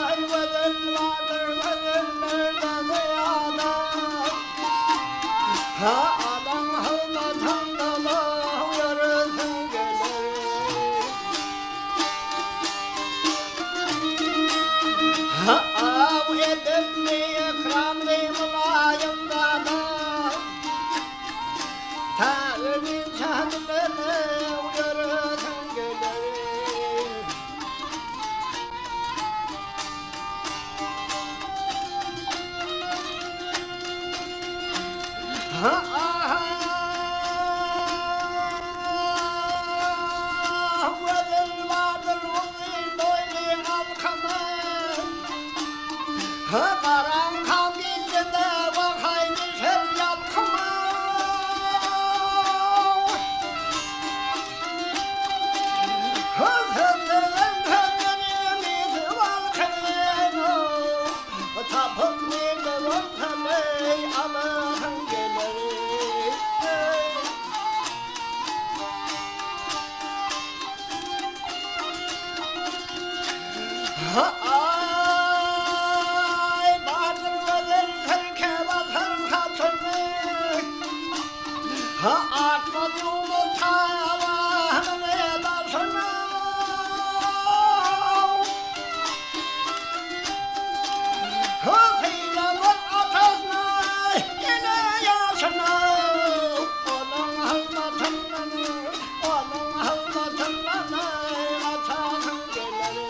Hayvanın vardır vardır dünyada. Adam hılmatan dolu yürüsün gelir. Av edimli ikramlı mulayimda da. Ta'ın şahidini yürüsün gelir. Vedin vardır uzun boylu halkamın. Karan kan içinde vakay düşer yalkımın. Hızlıların hızlarımızı valkayın. Tapıp neydi valkamay Allah'ın gelir. Ay vardır vardır terke bakır katını. Atmaz yolu tavanın başına. Kıyamın atasına yine yaşına. Onun hizmetinden, onun hizmetinden atasın gelir.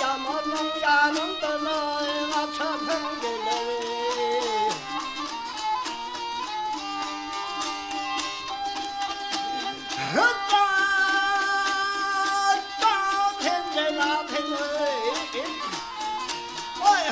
Yamanın yanında açarım gelir. Ay